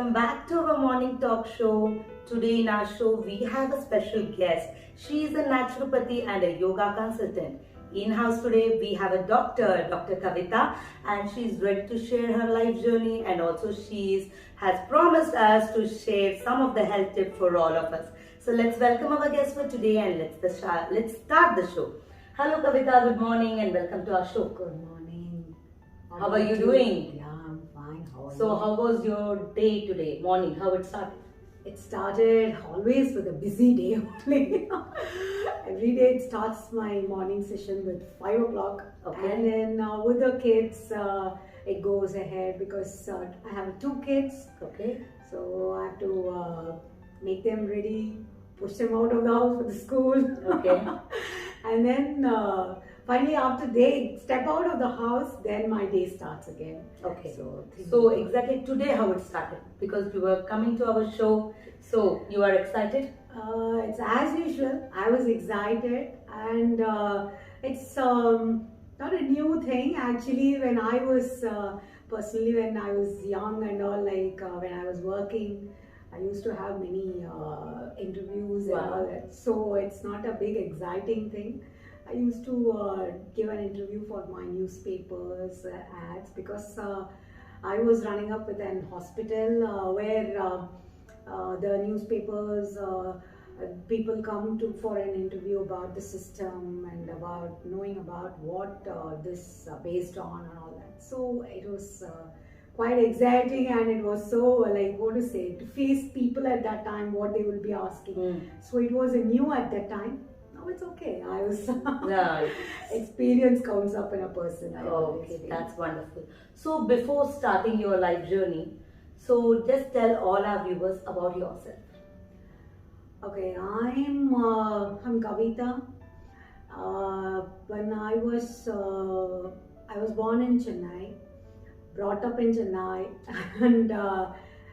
welcome back to our morning talk show. Today in our show we have a special guest. She is a naturopathy and a yoga consultant. In-house today we have a Dr. Kavitha, and she is ready to share her life journey, and also has promised us to share some of the health tips for all of us. So let's welcome our guest for today and let's start the show. Hello Kavitha, good morning and welcome to our show. Good morning. How are you doing? Yeah, I'm fine. How are you? So how was your day today, morning, how it started? It started always with a busy day only. Every day it starts my morning session with 5 o'clock. Okay. And then with the kids, it goes ahead because I have 2 kids. Okay. So I have to make them ready, push them out of the house for the school. Okay. And then finally after they step out of the house, then my day starts again. Okay. So So exactly today how it started, because you were coming to our show, so you are excited? it's as usual. I was excited, and it's not a new thing actually. When I was personally, when I was young and all, like when I was working, I used to have many interviews and all that. So it's not a big exciting thing. I used to give an interview for my newspapers ads because I was running up with an hospital where the newspapers people come to for an interview about the system and about knowing about what this based on and all that. So it was quite exciting, and it was so like, what to say, to face people at that time, what they will be asking. So it was a new at that time. Now it's okay. I was Yeah. experience counts up in a person. Okay, that's wonderful. So before starting your life journey, so just tell all our viewers about yourself. Okay, I'm Kavitha. When I was born in Chennai, brought up in Chennai, and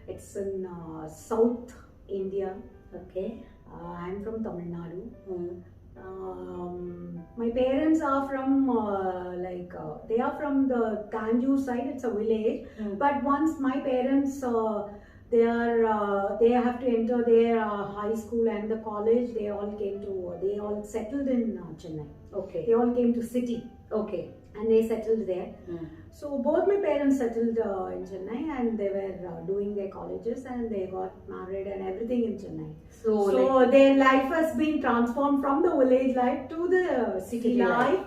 it's in South India. Okay. I'm from Tamil Nadu. Mm. My parents are from they are from the Tanjore side. It's a village. But once my parents they have to enter their high school and the college. They all settled in Chennai. Okay. They all came to city. Okay. And they settled there. So both my parents settled in Chennai, and they were doing their colleges, and they got married and everything in Chennai. So their life has been transformed from the village life to the city life.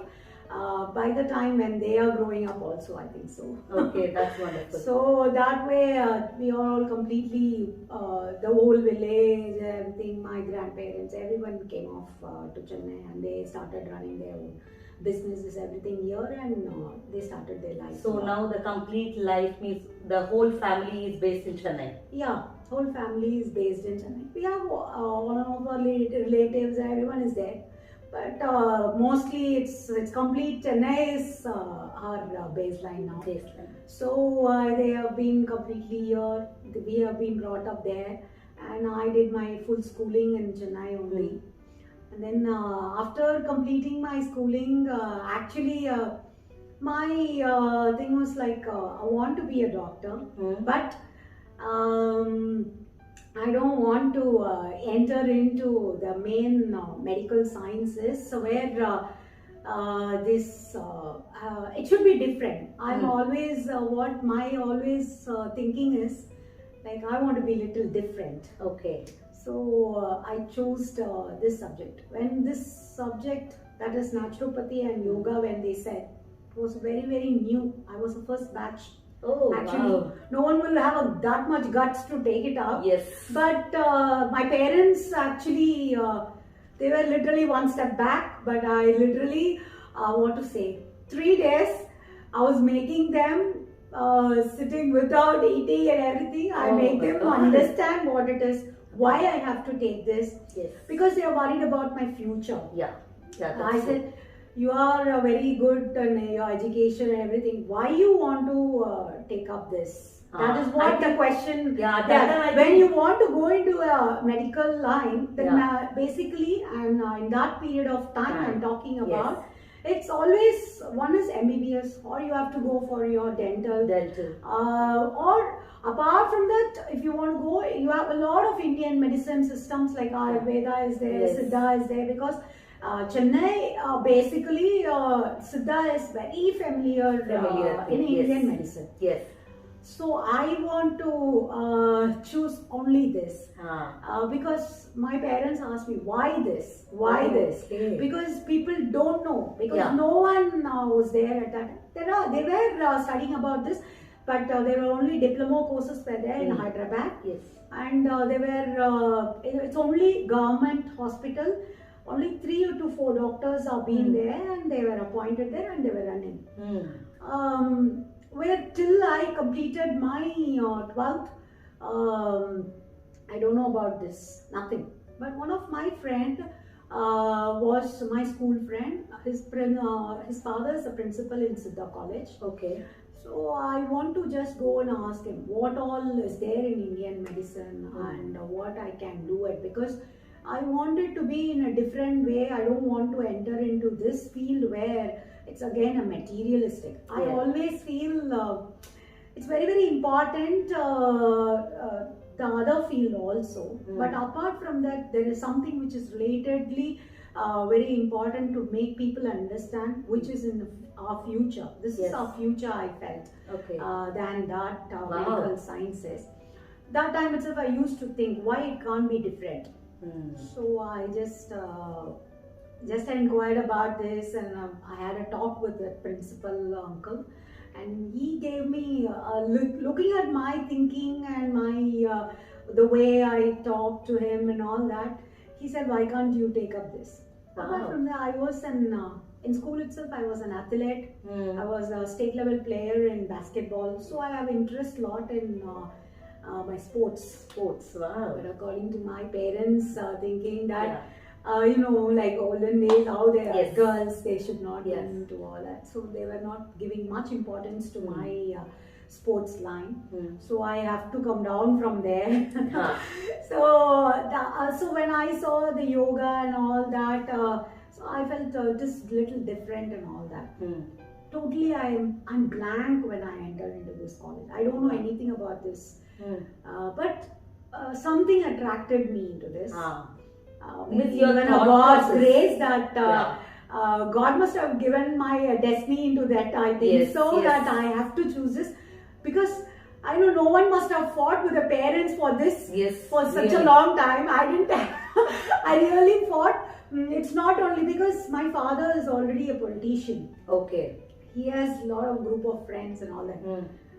By the time when they are growing up also, I think so. Okay, that's wonderful. So that way we are all completely, the whole village, everything, my grandparents, everyone came off to Chennai, and they started running their own businesses, everything here, and they started their life. So now the complete life means the whole family is based in Chennai. Yeah, whole family is based in Chennai. We have one of our relatives, everyone is there. But mostly it's complete. Chennai is our baseline now. So they have been completely here. We have been brought up there, and I did my full schooling in Chennai only. And then after completing my schooling, actually my thing was like, I want to be a doctor, but I don't want to enter into the main medical sciences, where it should be different. I'm always what my always thinking is, like, I want to be little different. Okay. So I chose this subject. When this subject, that is naturopathy and yoga, when they said, it was very, very new. I was the first batch. Oh, actually, wow. No one will have that much guts to take it up. Yes. But my parents actually, they were literally one step back. But I literally, 3 days, I was making them sitting without eating and everything. I make them understand what it is, why I have to take this. Yes. Because they are worried about my future. Yeah. I said, you are very good in your education and everything. Why you want to take up this? That is what the question. Yeah. When you want to go into a medical line, then basically, and in that period of time I'm talking about, it's always one is MBBS, or you have to go for your dental. Or apart from that, if you want to go, you have a lot of Indian medicine systems like Ayurveda is there, Siddha is there, because Chennai, basically, Siddha is very familiar in Indian medicine. Yes. So I want to choose only this because my parents asked me, why this? Why this? Okay. Because people don't know, because no one was there at that time. They were studying about this, but there were only diploma courses were there in Hyderabad. Yes. And they were, it's only government hospital. Only 3 to 4 doctors are being there, and they were appointed there, and they were running. Where till I completed my 12th, I don't know about this, nothing. But one of my friend was my school friend. His father is a principal in Siddha College. Okay. So I want to just go and ask him what all is there in Indian medicine and what I can do it, because I want it to be in a different way. I don't want to enter into this field where it's again a materialistic. I always feel it's very, very important, the other field also. But apart from that, there is something which is relatedly very important to make people understand, which is in our future. This is our future, I felt, than that medical sciences. That time itself, I used to think, why it can't be different? So I just inquired about this, and I had a talk with the principal uncle, and he gave me looking at my thinking and my the way I talked to him and all that. He said, why can't you take up this? Apart from that, I was in school itself, I was an athlete. I was a state level player in basketball, so I have interest lot in my sports. Wow. But according to my parents, thinking that like olden days, how they are girls, they should not get into all that. So they were not giving much importance to my sports line. So I have to come down from there. So when I saw the yoga and all that, so I felt just little different and all that. Totally, I'm blank when I enter into this college. I don't know anything about this. But something attracted me into this. Even a God's grace that God must have given my destiny into that, I think, that I have to choose this, because I know no one must have fought with the parents for this for such a long time. I didn't. I really fought. It's not only because my father is already a politician. Okay. He has a lot of group of friends and all that.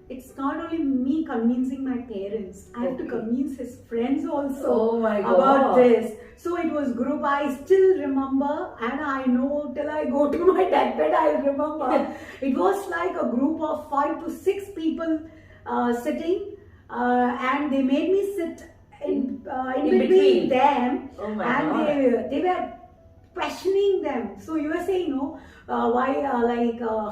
It's not only me convincing my parents, I have to convince his friends also about this. So it was group, I still remember, and I know till I go to my deathbed, I'll remember. It was like a group of 5 to 6 people sitting, and they made me sit in between them, and they were questioning them. So you were saying, why, how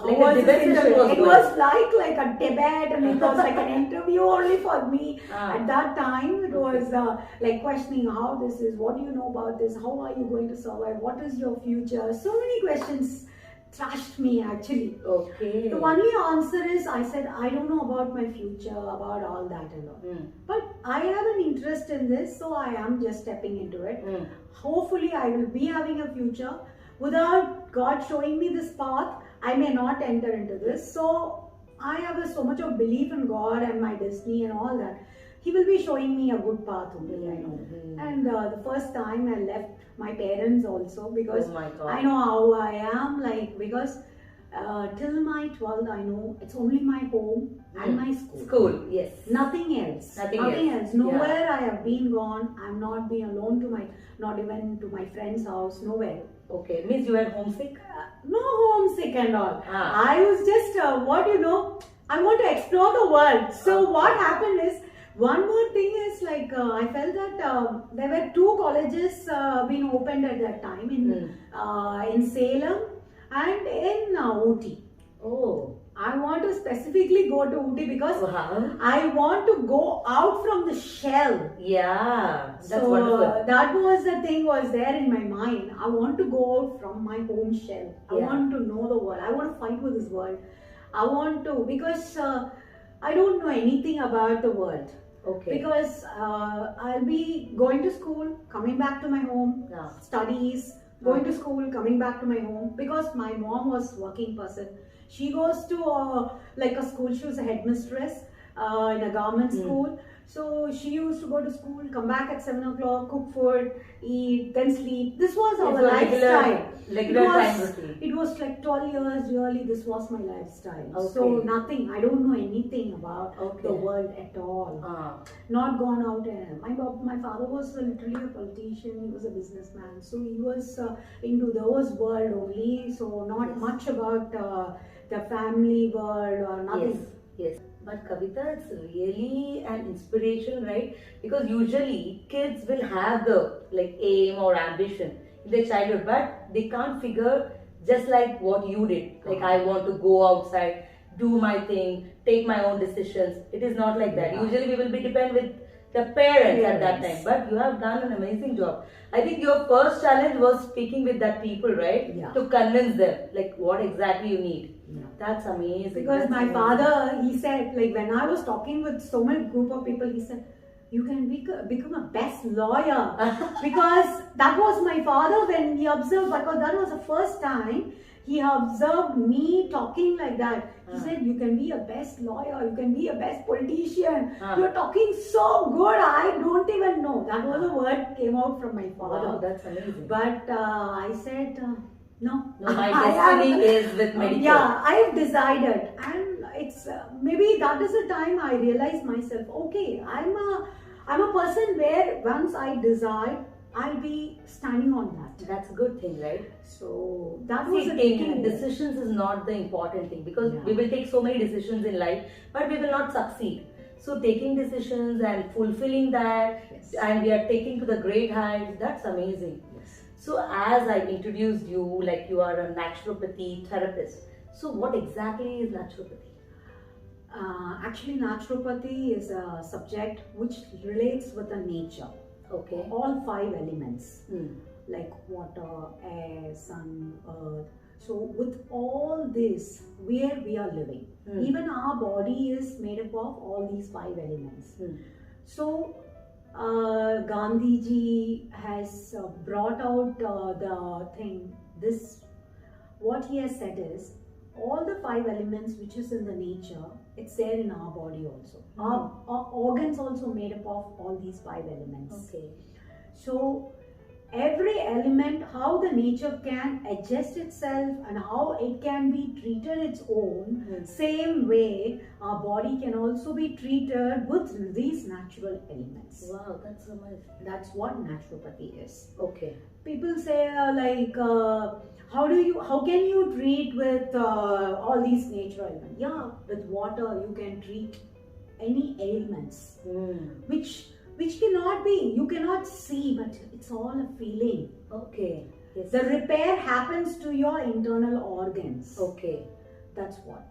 was it was like a debate, and it was like an interview only for me. At that time, it was like questioning how this is, what do you know about this, how are you going to survive, what is your future? So many questions trashed me actually. Okay. The only answer is, I said, I don't know about my future, about all that and all. But I have an interest in this, so I am just stepping into it. Hopefully, I will be having a future. Without God showing me this path, I may not enter into this. So I have so much of belief in God and my destiny and all that. He will be showing me a good path only, I know. And the first time I left my parents also, because I know how I am, like, because till my 12th, I know it's only my home and my school. Nothing else. Nothing else. Nowhere I have been gone. I'm not been alone not even to my friend's house, nowhere. Okay, means you were homesick? No homesick and all. I was just, I want to explore the world. So what happened is, one more thing is, like, I felt that there were 2 colleges being opened at that time in Salem and in Ooty. I want to specifically go to Ooty because Wow. I want to go out from the shell. Yeah, that's So wonderful. that was the thing was there in my mind. I want to go out from my home shell. I Yeah. want to know the world. I want to fight with this world. I want to because I don't know anything about the world. Okay. Because I'll be going to school, coming back to my home, Yeah. studies, going to school, coming back to my home. Because my mom was working person. She goes to like a school. She was a headmistress in a government school. So she used to go to school, come back at 7 o'clock, cook food, eat, then sleep. This was our lifestyle. Regular time routine. It was like 12 years, really, this was my lifestyle. Okay. So nothing, I don't know anything about Okay. the world at all. Not gone out. My father was literally a politician, he was a businessman. So he was into those world only. So not much about the family world or nothing. Yes. But Kavitha, it's really an inspiration, right? Because usually kids will have the like aim or ambition in their childhood, but they can't figure just like what you did. Like I want to go outside, do my thing, take my own decisions. It is not like that. Yeah. Usually we will be dependent with the parents at that time. But you have done an amazing job. I think your first challenge was speaking with that people, right? Yeah. To convince them like what exactly you need. Yeah. That's amazing. Because That's my amazing. father, he said, like when I was talking with so many group of people, he said, you can become a best lawyer. Because that was my father when he observed, because that was the first time he observed me talking like that. He said, you can be a best lawyer, you can be a best politician. You're talking so good, I don't even know. That was a word came out from my father. Wow, that's amazing. But I said, no. My destiny is with medical. Yeah, I've decided, and it's maybe that is the time I realized myself. Okay, I'm a person where once I decide, I'll be standing on that. That's a good thing, right? So that See, was the taking thing. decisions is not the important thing because Yeah. we will take so many decisions in life, but we will not succeed. So taking decisions and fulfilling that, Yes. and we are taking to the great heights. That's amazing. Yes. So as I introduced you, like you are a naturopathy therapist. So what exactly is naturopathy? Actually, naturopathy is a subject which relates with the nature. Okay. All 5 elements. Hmm. Like water, air, sun, earth. So with all this, where we are living, even our body is made up of all these 5 elements. So Gandhiji has brought out the thing. What he has said is, all the 5 elements which is in the nature, it's there in our body also. Our organs also made up of all these 5 elements. Okay. So every element, how the nature can adjust itself and how it can be treated its own, same way our body can also be treated with these natural elements. Wow, that's so nice. That's what naturopathy is. Okay. People say how can you treat with all these natural elements? Yeah, with water you can treat any ailments which cannot be, you cannot see, but it's all a feeling. Okay. Yes. The repair happens to your internal organs. Okay. That's what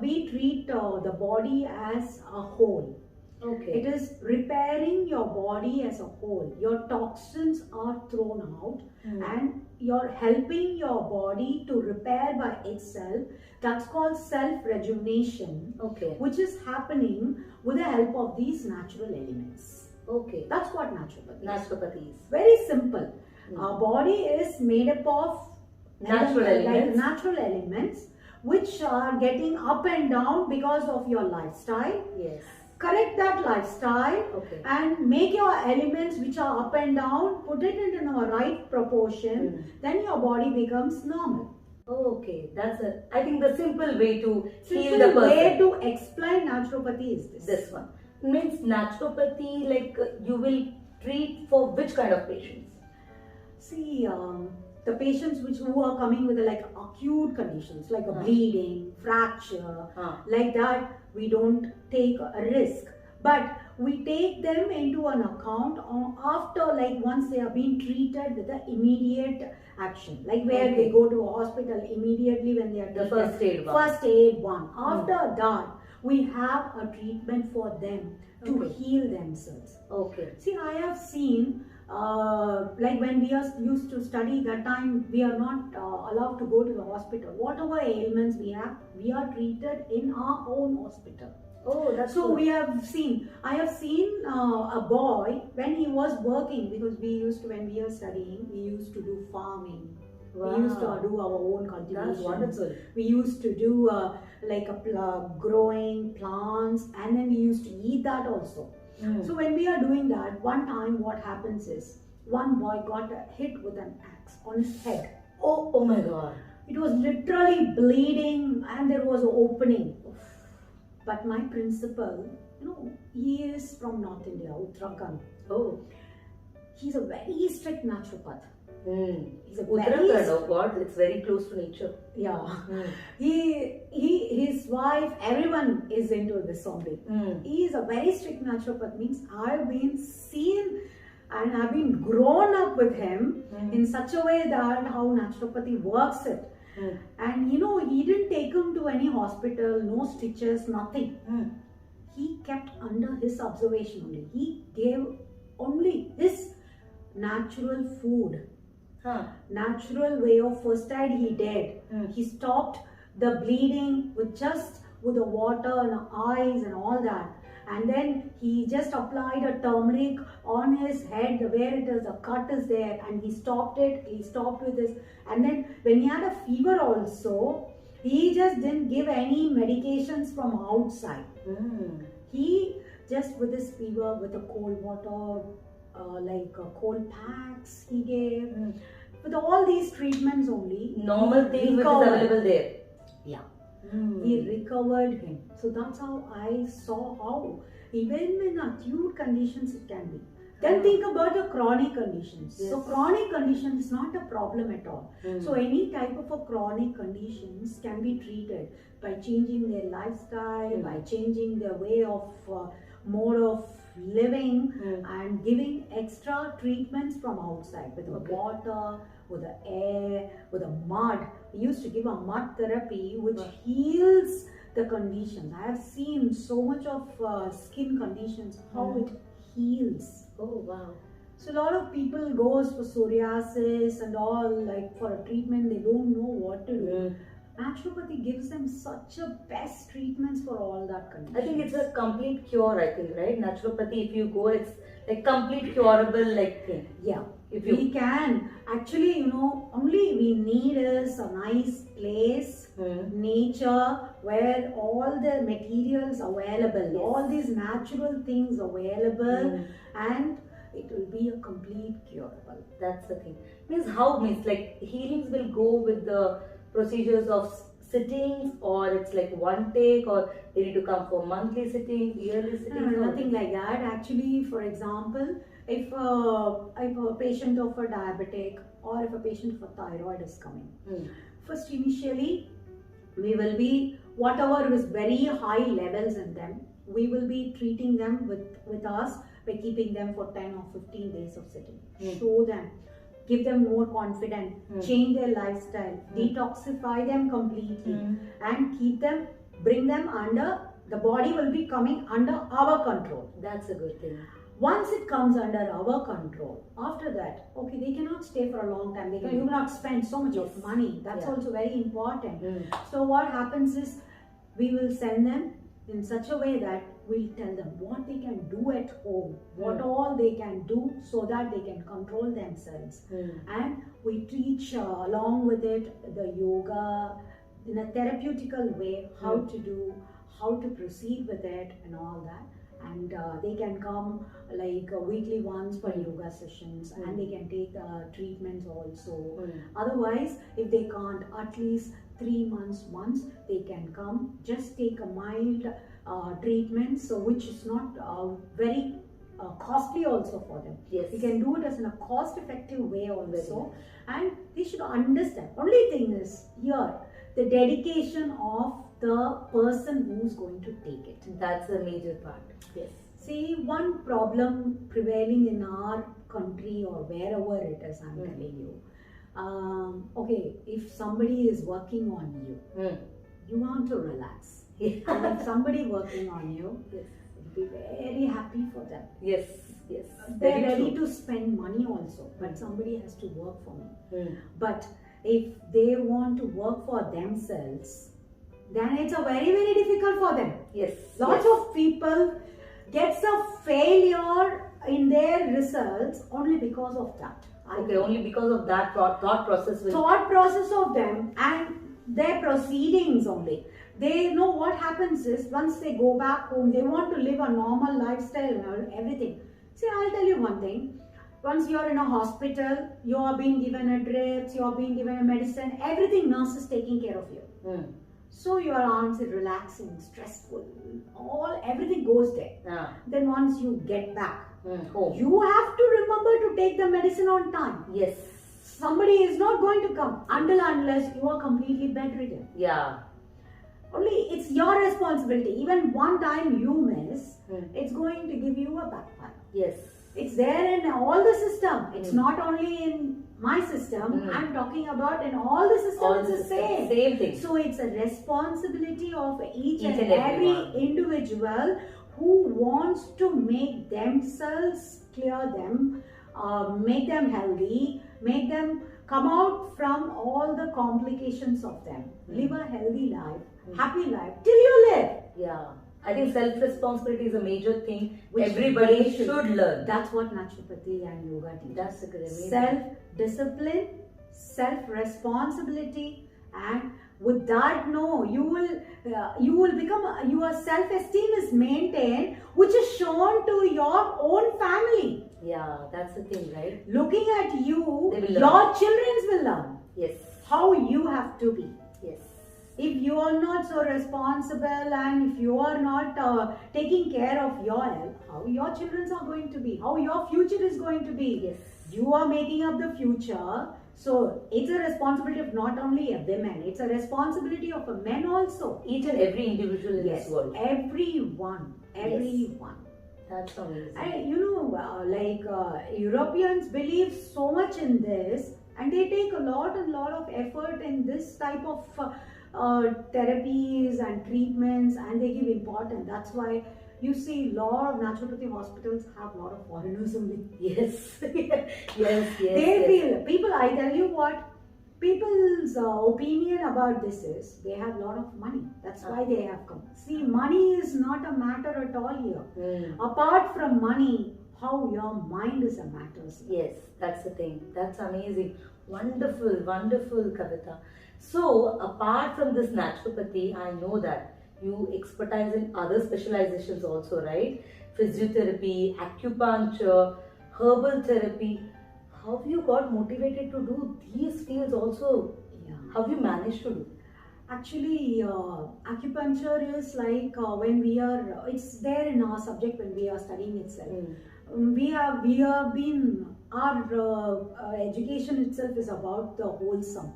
we treat the body as a whole. Okay. It is repairing your body as a whole. Your toxins are thrown out and you're helping your body to repair by itself. That's called self-rejuvenation, which is happening with the help of these natural elements. Okay. That's what naturopathy is. Very simple. Our body is made up of natural elements which are getting up and down because of your lifestyle. Yes. Correct that lifestyle and make your elements which are up and down, put it in a right proportion, then your body becomes normal. Okay, I think the simple way to heal the person. Way to explain naturopathy is this. This one. Means naturopathy, like you will treat for which kind of patients? See, the patients who are coming with like acute conditions like a bleeding, fracture, like that, we don't take a risk. But we take them into an account after, like once they are being treated with the immediate action, like where they go to a hospital immediately when they are The treated. first aid one. First aid one. After that, we have a treatment for them to heal themselves. Okay. See, I have seen, like when we used to study, that time we are not allowed to go to the hospital. Whatever ailments we have, we are treated in our own hospital. Oh, that's so good. I have seen a boy when he was working, because when we were studying, we used to do farming. Wow. We used to do our own cultivation. That's wonderful. We used to do growing plants, and then we used to eat that also. So when we are doing that, one time what happens is, one boy got hit with an axe on his head. Oh my God. It was literally bleeding and there was an opening. But my principal, he is from North India, Uttarakhand. Oh. He's a very strict naturopath. He's a Uttarakhand, oh God, it's very close to nature. Yeah. His wife, everyone is into this only. He is a very strict naturopath, means I've been seen and I've been grown up with him in such a way that how naturopathy works it. And he didn't take him to any hospital, no stitches, nothing. He kept under his observation only. He gave only his natural food. Natural way of first aid he did. He stopped the bleeding with the water and eyes and all that. And then he just applied a turmeric on his head, where it is, a cut is there, and he stopped it. He stopped with this. And then when he had a fever also, he just didn't give any medications from outside. He just, with his fever, with the cold water, cold packs he gave. With all these treatments only, normal things which is available there. Yeah. He recovered him. So that's how I saw how even in acute conditions it can be. Then think about the chronic conditions. So chronic conditions is not a problem at all. So any type of a chronic conditions can be treated by changing their lifestyle, by changing their way of mode of living, and giving extra treatments from outside with the water, with the air, with the mud. We used to give a mud therapy which heals the conditions. I have seen so much of skin conditions, how it heals. Oh wow. So a lot of people goes for psoriasis and all, like for a treatment, they don't know what to do. Naturopathy gives them such a best treatments for all that conditions. I think it's a complete cure, I think, right? Naturopathy, if you go, it's like complete curable like thing. Yeah. We can. Actually, only we need is a nice place, nature, where all the materials available, all these natural things available, and it will be a complete curable. That's the thing. Means like healings will go with the procedures of sittings, or it's like one take, or they need to come for monthly sittings, yearly sittings? No, nothing like that. Actually, for example, if a patient of a diabetic or if a patient of a thyroid is coming, first initially we will be, whatever is very high levels in them, we will be treating them with us by keeping them for 10 or 15 days of sitting. Show them, give them more confidence, change their lifestyle, detoxify them completely, and bring them under, the body will be coming under our control. That's a good thing. Once it comes under our control, after that, okay, they cannot stay for a long time. You cannot spend so much of money. That's also very important. So what happens is, we will send them in such a way that we'll tell them what they can do at home, what all they can do so that they can control themselves. And we teach along with it the yoga in a therapeutical way, how to do, how to proceed with it and all that. And they can come like weekly once for yoga sessions, and they can take treatments also. Otherwise, if they can't, at least 3 months once they can come, just take a mild treatment, so which is not very costly also for them. We can do it as in a cost effective way also, and they should understand. Only thing is here, the dedication of the person who's going to take it. That's the major part. See, one problem prevailing in our country or wherever it is, I'm telling you. Okay, if somebody is working on you, you want to relax. And if somebody working on you, Yes. you'll be very happy for them. Yes. Yes. They're Very ready true. to spend money also, but somebody has to work for me. Mm. But if they want to work for themselves, then it's a very, very difficult for them. Yes. Lots of people gets a failure in their results only because of that. Okay, only because of that thought process. Thought process of them and their proceedings only. They know what happens is once they go back home, they want to live a normal lifestyle and everything. See, I'll tell you one thing. Once you're in a hospital, you are being given a drips, you are being given a medicine, everything nurse is taking care of you. Mm. So your arms are relaxing, stressful, everything goes there. Yeah. Then once you get back, Home. you have to remember to take the medicine on time. Yes. Somebody is not going to come unless you are completely bedridden. Yeah. Only it's your responsibility. Even one time you miss, it's going to give you a backfire. Yes. It's there in all the system. It's not only in my system. I'm talking about in all the systems. It's the same. Same thing. So it's a responsibility of each and and every everyone. individual who wants to make themselves clear them, make them healthy, make them come out from all the complications of them. Live a healthy life, happy life till you live. Yeah. I think self-responsibility is a major thing Which everybody they should learn. That's what naturopathy and yoga teach. That's a good amazing. Self-discipline, self-responsibility, and with that, you will become, your self-esteem is maintained, which is shown to your own family. Yeah, that's the thing, right? Looking at you, They will learn. your children will learn Yes. how you have to be. Yes. If you are not so responsible and if you are not taking care of your health, how your children are going to be, how your future is going to be. Yes. You are making up the future. So it's a responsibility of not only a women, it's a responsibility of a men also. Each and every individual in Yes, this world. everyone. That's amazing. And Europeans believe so much in this, and they take a lot of effort in this type of therapies and treatments, and they give importance. That's why you see a lot of naturopathy hospitals have a lot of foreigners only. Yes. Yes. They feel people. I tell you what, people's opinion about this is they have a lot of money. That's why they have come. See, money is not a matter at all here. Apart from money, how your mind is a matter. Yes, that's the thing. That's amazing. Wonderful, wonderful, Kavitha. So, apart from this naturopathy, I know that you expertise in other specializations also, right? Physiotherapy, acupuncture, herbal therapy. How have you got motivated to do these fields also? Yeah. How have you managed to do? Actually, acupuncture is like when we are, it's there in our subject when we are studying itself. We have been, our education itself is about the wholesome.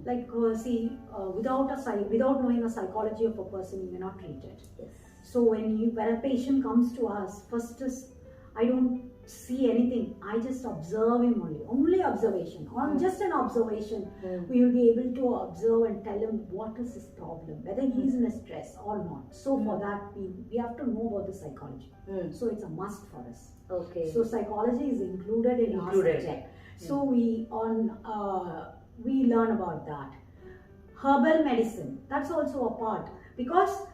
Like without knowing the psychology of a person, you cannot treat it. Yes. So when a patient comes to us, first is, I don't see anything, I just observe him only observation, on just an observation, we will be able to observe and tell him what is his problem, whether he is in a stress or not. So for that, we have to know about the psychology. So it's a must for us. Okay. So psychology is included in our subject. So we learn about that. Herbal medicine, that's also a part, because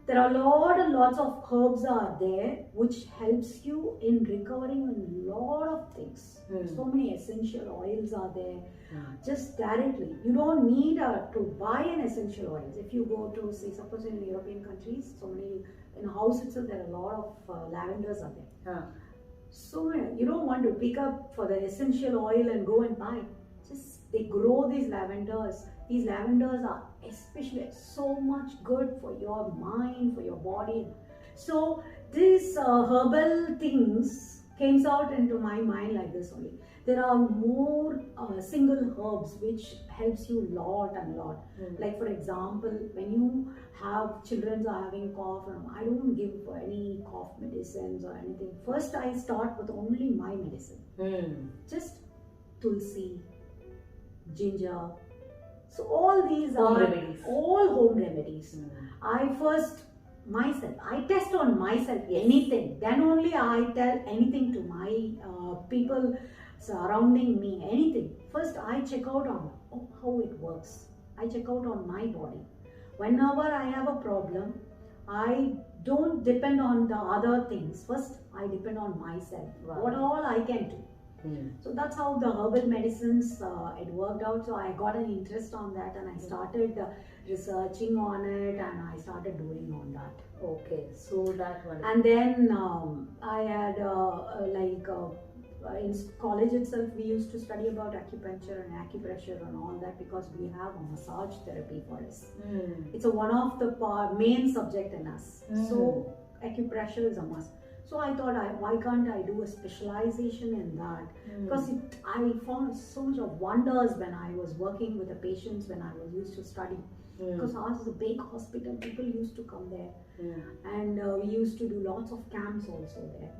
there are lots of herbs are there which helps you in recovering a lot of things. So many essential oils are there. Just directly, you don't need to buy an essential oils. If you go to, say, suppose in European countries, so many, in a house itself there are a lot of lavenders are there. So you don't want to pick up for the essential oil and go and buy. Just they grow these lavenders. These lavenders are especially so much good for your mind, for your body. So these herbal things came out into my mind like this only. there are more single herbs which helps you lot and lot. Like for example, when you have children are having cough, I don't give any cough medicines or anything. First I start with only my medicine. Just tulsi, ginger. So all these are all home remedies. I first myself, I test on myself anything. Then only I tell anything to my people surrounding me, anything. First I check out on how it works. I check out on my body. Whenever I have a problem, I don't depend on the other things. First I depend on myself. What all I can do. So that's how the herbal medicines it worked out. So I got an interest on that, and I started researching on it, and I started doing on that. Okay, so that one. And then I had in college itself, we used to study about acupuncture and acupressure and all that, because we have a massage therapy for us. It's one of the main subject in us. So acupressure is a must. So I thought, why can't I do a specialization in that? Because I found so much of wonders when I was working with the patients when I was used to study. Because ours is a big hospital, people used to come there. And we used to do lots of camps also there.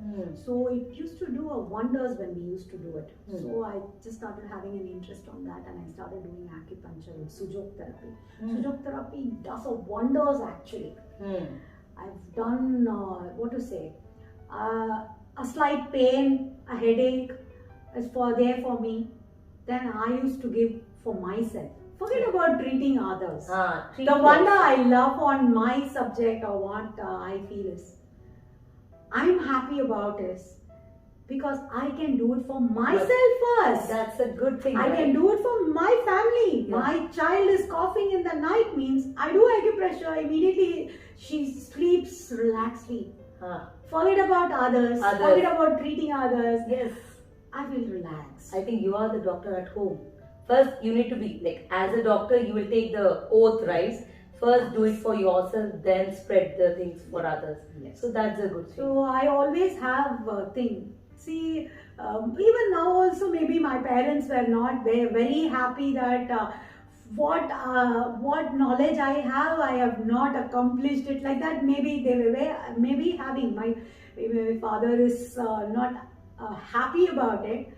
So it used to do wonders when we used to do it. So I just started having an interest on that, and I started doing acupuncture and sujok therapy. Sujok therapy does wonders actually. I've done, a slight pain, a headache is there for me. Then I used to give for myself. Forget about treating others. The wonder I love on my subject, or what I feel is, I'm happy about is because I can do it for myself first. That's a good thing. I can do it for my family. My child is coughing in the night, means I do acupressure, immediately she sleeps relaxedly. Forget about others. Forget about treating others. Yes. I will relax. I think you are the doctor at home. First, you need to be like, as a doctor, you will take the oath, right? First, do it for yourself, then spread the things for others. Yes. So that's a good thing. So I always have a thing. See, even now also, maybe my parents were not very happy that what knowledge I have not accomplished it like that. Maybe they were maybe having, my father is not happy about it.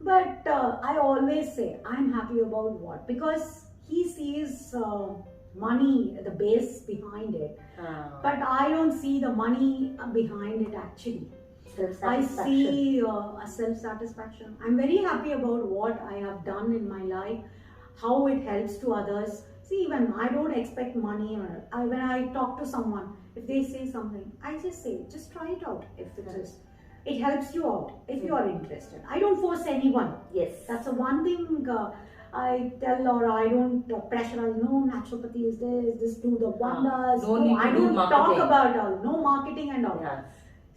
But I always say, I'm happy about what? Because he sees money, the base behind it. But I don't see the money behind it actually. I see a self-satisfaction. I'm very happy about what I have done in my life, how it helps to others. See, even I don't expect money, or when I talk to someone, if they say something, I just say, just try it out. If it helps you out, if you are interested. I don't force anyone. Yes. That's the one thing I tell, or I don't pressurize. No, naturopathy is this, do the wonders. I don't talk about no marketing and all. Yes.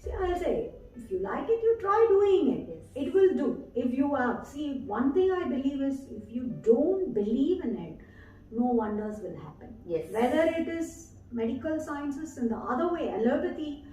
See, I'll say, if you like it, you try doing it. Yes. It will do. If you have, see, one thing I believe is, if you don't believe in it, no wonders will happen. Yes. Whether it is medical sciences in the other way, allopathy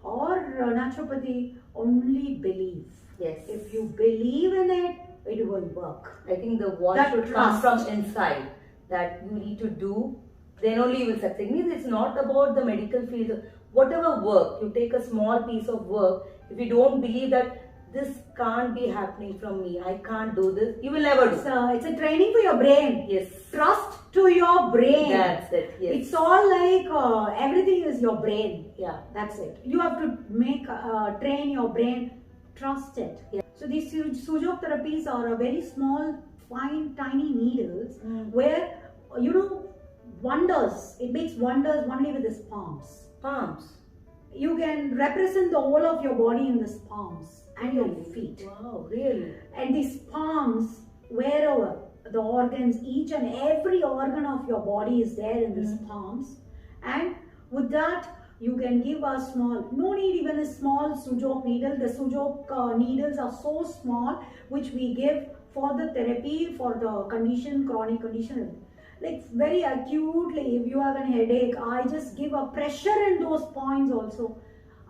or naturopathy, only believe. Yes. If you believe in it, it will work. I think the what should come from inside, that you need to do, then only you will succeed. Means it's not about the medical field. Whatever work, you take a small piece of work, if you don't believe that this can't be happening from me, I can't do this, you will never do. It's a training for your brain. Yes. Trust to your brain. That's it. Yes. It's all like everything is your brain. Yeah. That's it. You have to train your brain. Trust it. Yeah. So these sujok therapies are a very small, fine, tiny needles where, wonders. It makes wonders only with his palms. Palms. You can represent the whole of your body in these palms and your feet. Wow, really? And these palms, wherever the organs, each and every organ of your body is there in these palms. And with that, you can give a small, no need even a small sujok needle. The sujok needles are so small, which we give for the therapy for the condition, chronic condition. Like very acutely, if you have a headache, I just give a pressure in those points also.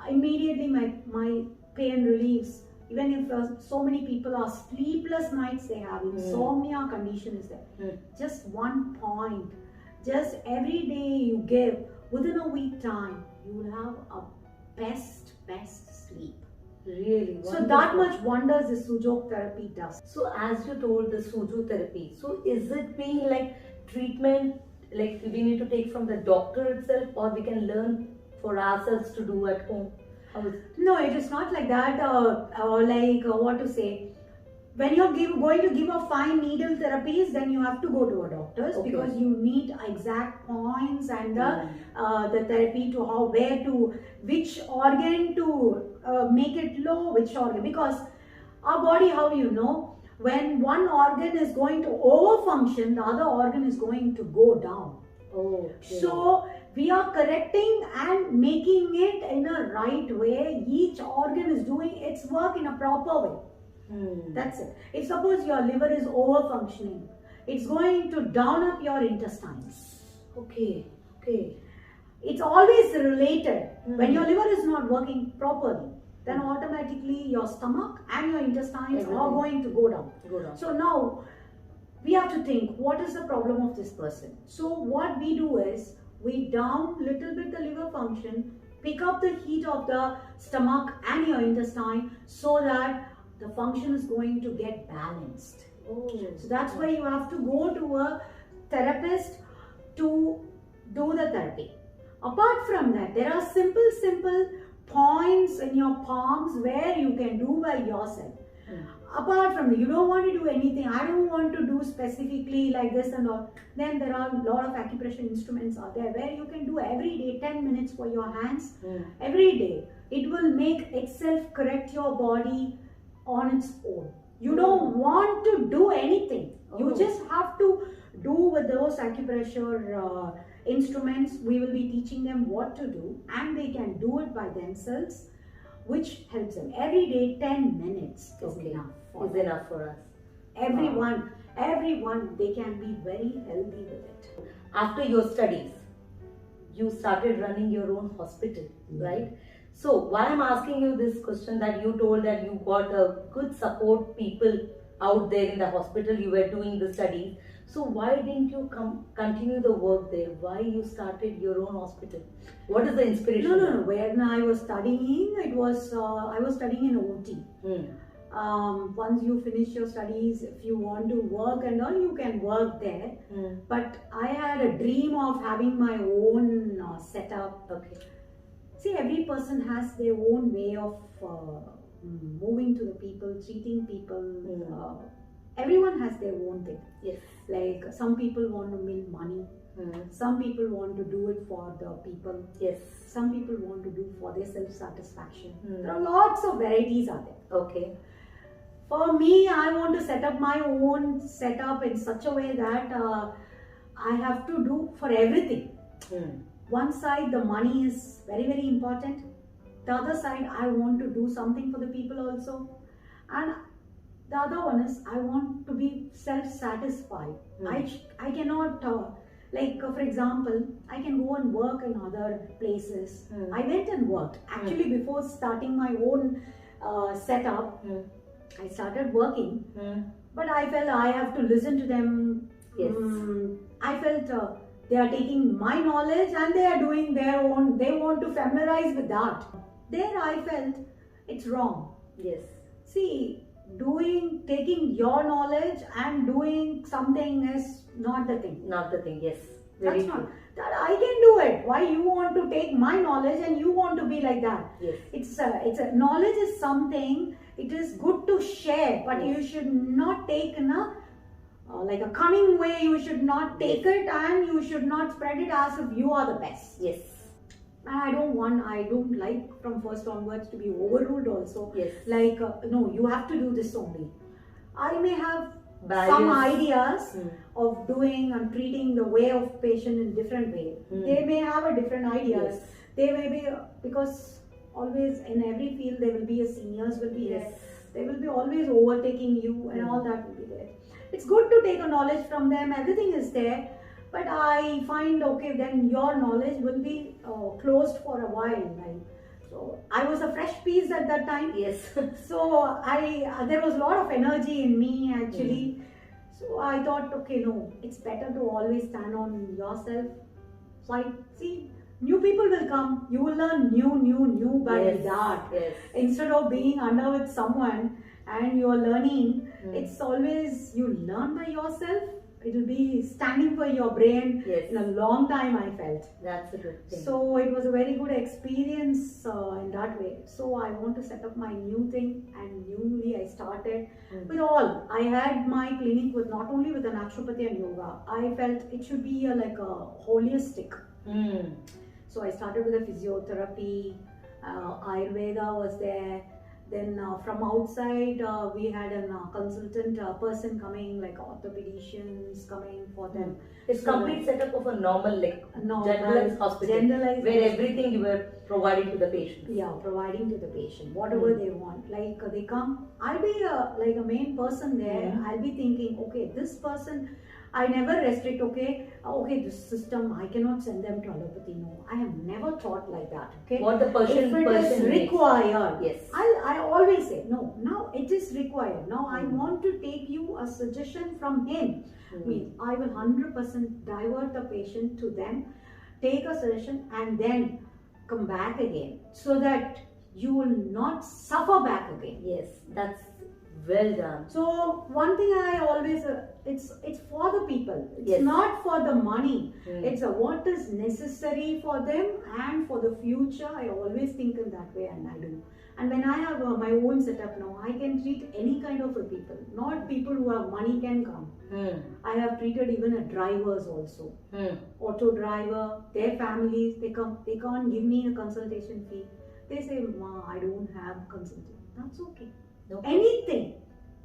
Immediately my pain relieves. even if so many people are sleepless nights, they have insomnia condition is there. Just 1 point, just every day you give, within a week time, you will have a best sleep. Really So wonderful. that much wonders the Sujok therapy does. So as you told, the Suju therapy, so is it being like treatment, like we need to take from the doctor itself, or we can learn for ourselves to do at home? How is it? No, it is not like that. What to say? When you're going to give a fine needle therapies, then you have to go to a doctor's, Okay. because you need exact points and the therapy to which organ to make it low, which organ, because our body, how you know, when one organ is going to overfunction, the other organ is going to go down. Oh, okay. So we are correcting and making it in a right way. Each organ is doing its work in a proper way. That's it. If suppose your liver is over functioning, it's going to down up your intestines. Okay. It's always related. When your liver is not working properly, then automatically your stomach and your intestines are going to go down. So now we have to think, what is the problem of this person? So what we do is, we down little bit the liver function, pick up the heat of the stomach and your intestine, so that the function is going to get balanced. So that's why you have to go to a therapist to do the therapy. Apart from that, there are simple points in your palms where you can do by yourself. Apart from that, you don't want to do anything, I don't want to do specifically like this and all, then there are a lot of acupressure instruments out there where you can do every day 10 minutes for your hands. Every day. It will make itself correct your body on its own. You don't want to do anything. You just have to do with those acupressure instruments. We will be teaching them what to do, and they can do it by themselves, which helps them. Every day 10 minutes is enough for us. Everyone, they can be very healthy with it. After your studies, you started running your own hospital, right? So why I'm asking you this question, that you told that you got a good support people out there in the hospital, you were doing the studies. So why didn't you continue the work there? Why you started your own hospital? What is the inspiration? No. When I was studying, I was studying in OT. Once you finish your studies, if you want to work and all, you can work there. But I had a dream of having my own setup. Okay. See, every person has their own way of moving to the people, treating people. Everyone has their own thing. Yes. Like some people want to make money. Some people want to do it for the people. Yes. Some people want to do for their self-satisfaction. There are lots of varieties out there. Okay. For me, I want to set up my own setup in such a way that I have to do for everything. One side, the money is very important. The other side, I want to do something for the people also. And the other one is, I want to be self-satisfied. I cannot, for example, I can go and work in other places. I went and worked. Actually, before starting my own setup, I started working. But I felt I have to listen to them. Yes. I felt they are taking my knowledge and they are doing their own. They want to familiarize with that. There I felt it's wrong. Yes. See, taking your knowledge and doing something is not the thing. Not the thing, yes. That's not. That I can do it. Why you want to take my knowledge and you want to be like that? Yes. It's a knowledge is something. It is good to share, but you should not take in a like a cunning way. You should not take it, and you should not spread it as if you are the best. Yes. And I don't like from first onwards to be overruled also. Yes. Like, no, you have to do this only. I may have Bias. some ideas of doing and treating the way of patient in different way. They may have a different ideas. Yes. They may be, because always in every field there will be a seniors will be there. They will be always overtaking you and all that will be there. It's good to take a knowledge from them. Everything is there. But I find, okay, then your knowledge will be closed for a while. Right? So I was a fresh piece at that time. Yes. So there was a lot of energy in me actually. So I thought, okay, no, it's better to always stand on yourself. So I see new people will come. You will learn new by that. Yes. Instead of being under with someone and you are learning, it's always you learn by yourself. It will be standing for your brain in a long time, I felt. That's a good thing. So it was a very good experience in that way. So I want to set up my new thing, and newly I started with all. I had my clinic with not only with the naturopathy and yoga. I felt it should be like a holistic. So I started with the physiotherapy, Ayurveda was there. Then from outside we had a consultant person coming, like orthopedicians coming for them. It's So complete setup of a normal generalized hospital generalized where hospital. everything you were providing to the patient. Yeah, providing to the patient whatever they want. Like they come, I'll be like a main person there. I'll be thinking, okay, this person, I never restrict. Okay, this system I cannot send them to allopathy. No, I have never thought like that. Okay, What the person if it is needs. required, Yes. I always say no. Now it is required. Now I want to take you a suggestion from him. Means I will 100% divert the patient to them, take a suggestion, and then come back again, so that you will not suffer back again. Yes, that's well done. So one thing I always it's for the people. It's not for the money. It's what is necessary for them and for the future. I always think in that way, and I do. And when I have my own setup now, I can treat any kind of people. Not people who have money can come. I have treated even drivers also. Auto driver, their families, they come. They can't give me a consultation fee. They say, "Ma, I don't have consultation." That's okay. No. Anything.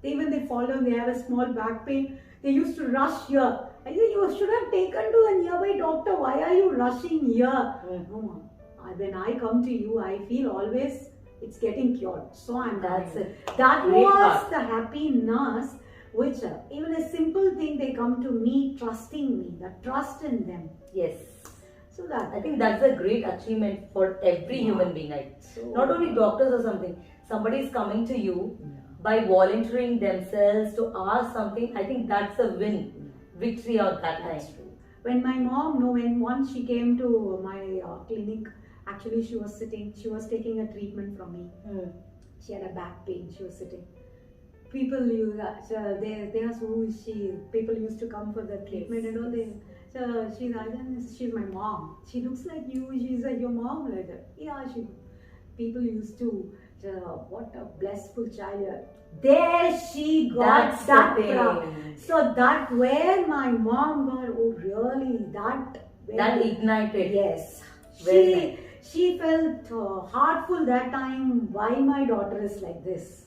Even they fall down, they have a small back pain. They used to rush here. I say, you should have taken to a nearby doctor. Why are you rushing here? No, ma. When I come to you, I feel always it's getting cured. So I'm That's coming. it. That Great was part. the happiness, which even a simple thing, they come to me, trusting me, the trust in them. Yes. So that I think that's a great achievement for every human being. Not only doctors or something. Somebody is coming to you by volunteering themselves to ask something. I think that's a win, victory of that time. True. When my mom, when once she came to my clinic, actually she was taking a treatment from me. She had a back pain, she was sitting. People they asked who is she. People used to come for the treatment and all. So she's my mom. She looks like you. She's like your mom, like that. Yeah, people used to. What a blissful child. There she got that proud. So that where my mom got, oh really, that ignited. Yes. Well She felt heartful that time why my daughter is like this.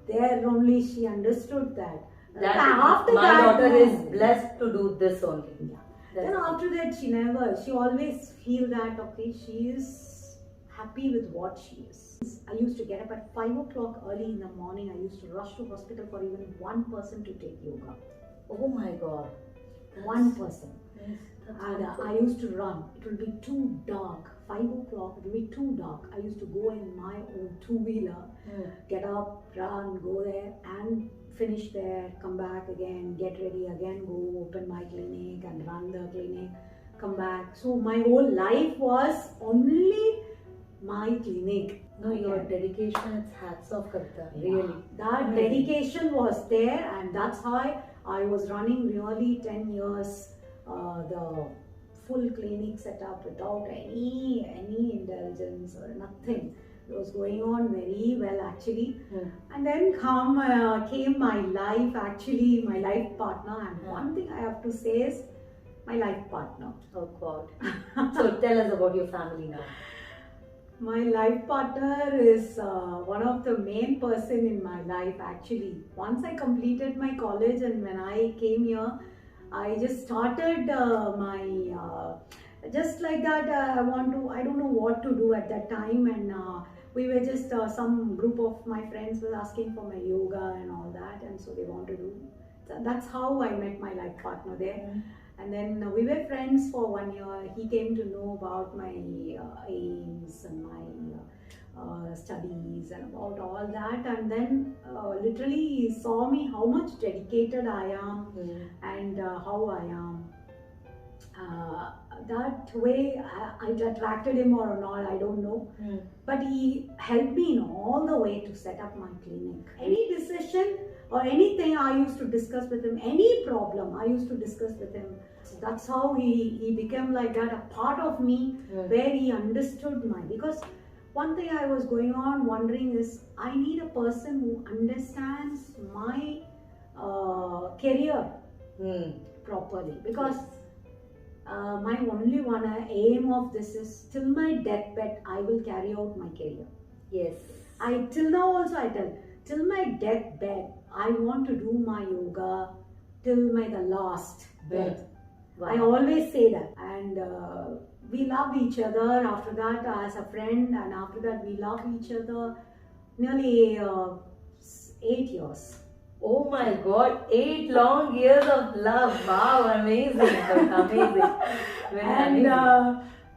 There only she understood that. After my daughter is blessed to do this only. Yeah. Then after that she always feel that okay, she is happy with what she is. I used to get up at 5 o'clock early in the morning. I used to rush to hospital for even one person to take yoga. Oh my God. One person. Yes, And I used to run. It will be too dark. 5 o'clock, it will be too dark. I used to go in my own two-wheeler, get up, run, go there and finish there, come back again, get ready again, go open my clinic and run the clinic, come back. So my whole life was only my clinic. No, your dedication, it's hats off, Kavitha. Really. That dedication was there, and that's how I was running really 10 years the full clinic setup without any indulgence or nothing. It was going on very well actually. And then came my life, actually my life partner, and one thing I have to say is my life partner. Oh God. So tell us about your family now. My life partner is one of the main person in my life actually. Once I completed my college and when I came here, I just started just like that. I don't know what to do at that time, and we were just some group of my friends was asking for my yoga and all that, and so they want to do. So that's how I met my life partner there. And then we were friends for 1 year. He came to know about my aims and my studies and about all that. And then literally he saw me how much dedicated I am and how I am. That way I attracted him or not, I don't know. But he helped me in all the way to set up my clinic. Any decision or anything I used to discuss with him, any problem I used to discuss with him. So that's how he became like that, a part of me where he understood because one thing I was going on wondering is I need a person who understands my career properly, because my only one aim of this is till my deathbed I will carry out my career. Yes. Till now also I tell, till my deathbed I want to do my yoga till the last breath. Wow. I always say that. And we love each other after that as a friend, and after that we love each other nearly 8 years. Oh my God, 8 long years of love. Wow, amazing. Amazing.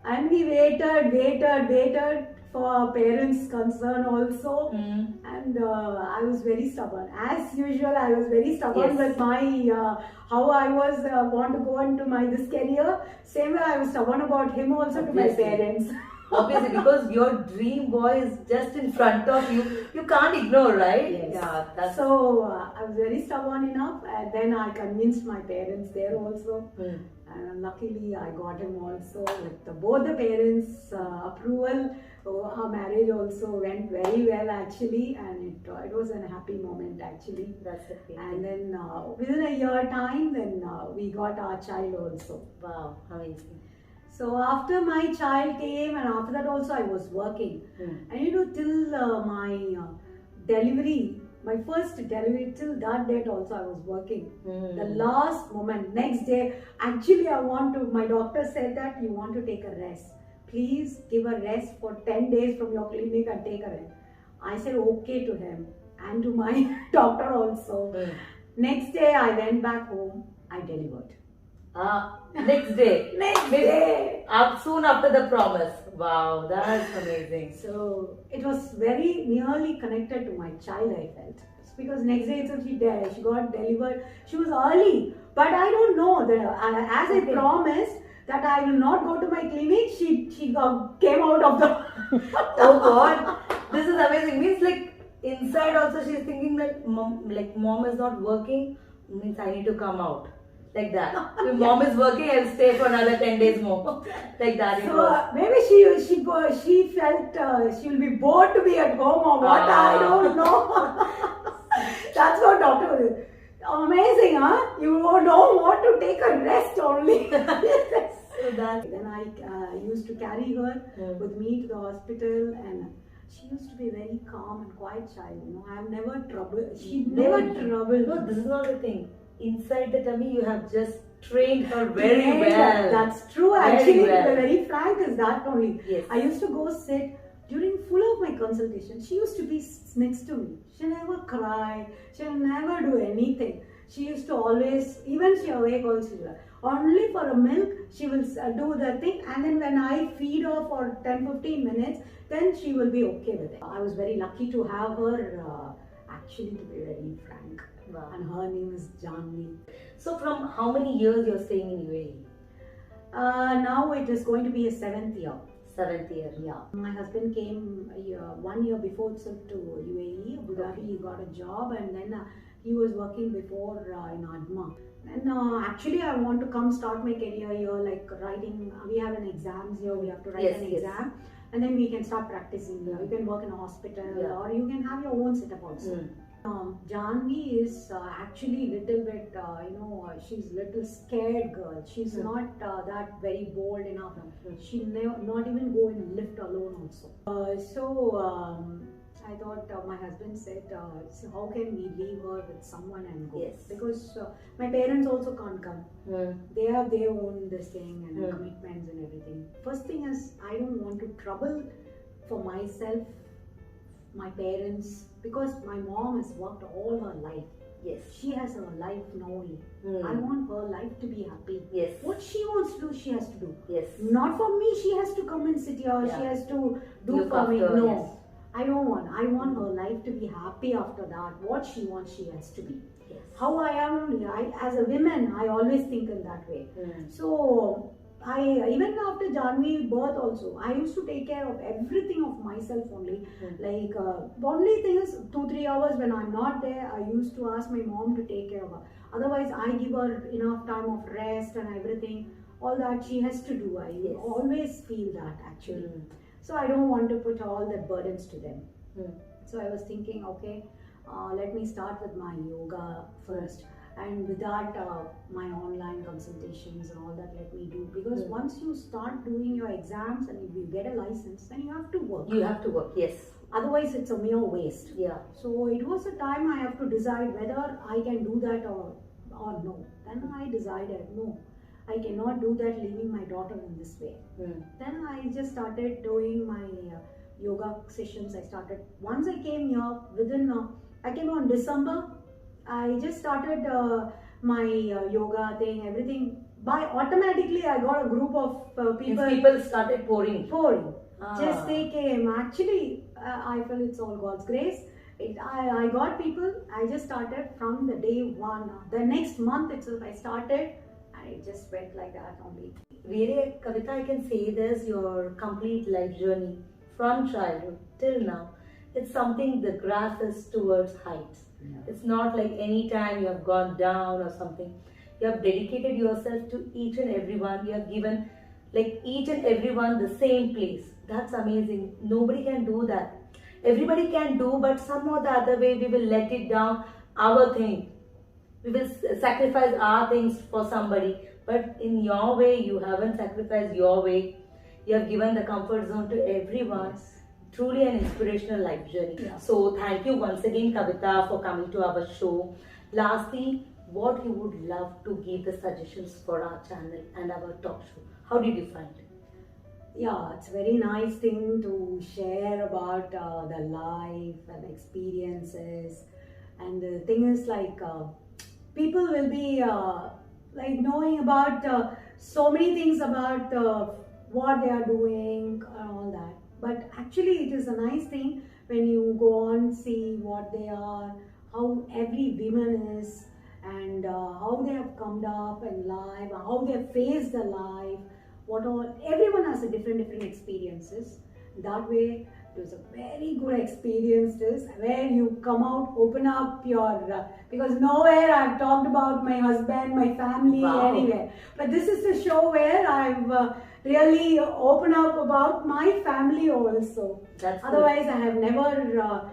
And we waited for our parents' concern also. And I was very stubborn. As usual, I was very stubborn with my how I was want to go into this career. Same way I was stubborn about him also to my parents. Obviously, because your dream boy is just in front of you, you can't ignore, right? Yes. Yeah. So I was very stubborn enough, and then I convinced my parents there also. And luckily I got him also with both the parents' approval. So our marriage also went very well actually, and it was a happy moment actually. That's okay. And then within a year time, then we got our child also. Wow, amazing. So after my child came, and after that also I was working. And till my delivery, my first delivery, till that date also I was working. The last moment, next day, actually my doctor said that you want to take a rest. Please give a rest for 10 days from your clinic and take a rest. I said okay to him and to my doctor also. Next day I went back home, I delivered. Next day. Next day. Soon after the promise. Wow, that's amazing. So it was very nearly connected to my child, I felt. Because next day itself she got delivered. She was early, but I don't know that as I promised that I will not go to my clinic. She came out of the. Oh God, this is amazing. Means like inside also she's thinking that mom is not working. Means I need to come out. Like that. If mom is working, I'll stay for another 10 days more. Like that it was. Maybe she felt she will be bored to be at home or what, I don't know. That's what doctor was. Amazing, huh? You don't want to take a rest only. So then I used to carry her with me to the hospital, and she used to be very calm and quiet child. I have never troubled. She never troubled. No, this is not the thing. Inside the tummy, you have just trained her very well. That's true. Actually, very frank is that only. Yes. I used to go sit during full of my consultation. She used to be next to me. She never cry. She never do anything. She used to always, even she awake also, only for a milk, she will do the thing, and then when I feed her for 10-15 minutes, then she will be okay with it. I was very lucky to have her, actually, to be very frank. Wow. And her name is Janvi. So from how many years you're staying in UAE? Now it is going to be a 7th year. 7th year. Yeah. My husband came 1 year before itself to UAE. Abu Dhabi, he got a job, and then he was working before in Adma. And actually I want to come start my career here, like writing. We have an exams here, we have to write an exam. And then we can start practicing here. You can work in a hospital or you can have your own setup also. Janvi is actually little bit, she's little scared girl. She's not that very bold enough. She not even go in lift alone also. I thought my husband said, so how can we leave her with someone and go? Yes. Because my parents also can't come. They have their own this thing and commitments and everything. First thing is, I don't want to trouble for myself, my parents, because my mom has worked all her life. Yes. She has her life now. Hmm. I want her life to be happy. Yes. What she wants to do, she has to do. Yes. Not for me, she has to come and sit here, Yeah. she has to do Look for me. after, No. yes. I don't want. I want her life to be happy after that. What she wants, she has to be. Yes. How I am, as a woman, I always think in that way. So, even after Janvi's birth also, I used to take care of everything of myself only. Like, only thing is 2-3 hours when I'm not there, I used to ask my mom to take care of her. Otherwise, I give her enough time of rest and everything. All that she has to do. I always feel that actually. So I don't want to put all the burdens to them. So I was thinking, okay, let me start with my yoga first. And with that, my online consultations and all that, let me do. Because once you start doing your exams and if you get a license, then you have to work. You have to work, yes. Otherwise, it's a mere waste. Yeah. So it was a time I have to decide whether I can do that or no. Then I decided, no, I cannot do that leaving my daughter in this way. Then I just started doing my yoga sessions. I started, once I came here, I came on December, I just started my yoga thing, everything. By automatically, I got a group of people. People started pouring. Just they came. Actually, I feel it's all God's grace. I got people. I just started from the day one. The next month itself, I started. I just went like that only. Really, Kavitha, I can say this, your complete life journey from childhood till now, it's something, the graph is towards heights. It's not like any time you have gone down or something. You have dedicated yourself to each and everyone. You have given like each and everyone the same place. That's amazing. Nobody can do that. Everybody can do, but some or the other way we will let it down our thing. We will sacrifice our things for somebody. But in your way, you haven't sacrificed your way. You have given the comfort zone to everyone. Truly an inspirational life journey. So thank you once again, Kavitha, for coming to our show. Lastly, what you would love to give the suggestions for our channel and our talk show? How did you find it? Yeah, it's a very nice thing to share about the life and experiences. And the thing is, like, people will be like knowing about so many things about what they are doing and all that. But actually, it is a nice thing when you go on, see what they are, how every woman is, and how they have come up in life, how they have faced the life, what all. Everyone has a different experiences. That way, it was a very good experience. This where you come out, open up your because nowhere I've talked about my husband, my family, anywhere. But this is the show where I've really opened up about my family also. Otherwise, I have never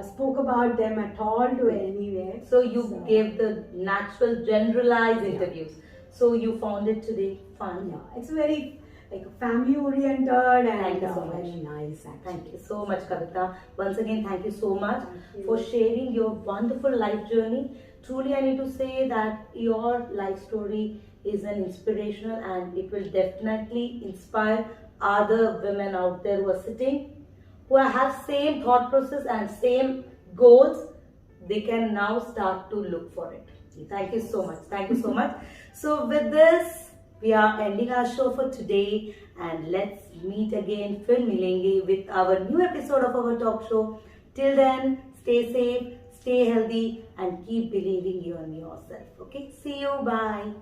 spoke about them at all to anywhere. So you gave the natural, generalized interviews. So you found it today fun. Yeah, it's very like family oriented and so very nice. Actually. Thank you so much, Kavitha. Once again, thank you so much for sharing your wonderful life journey. Truly, I need to say that your life story is an inspirational and it will definitely inspire other women out there who are sitting, who have same thought process and same goals. They can now start to look for it. Thank you so much. Thank you so much. So with this, we are ending our show for today, and let's meet again फिर मिलेंगे with our new episode of our talk show. Till then, stay safe, stay healthy and keep believing in yourself. Okay, see you. Bye.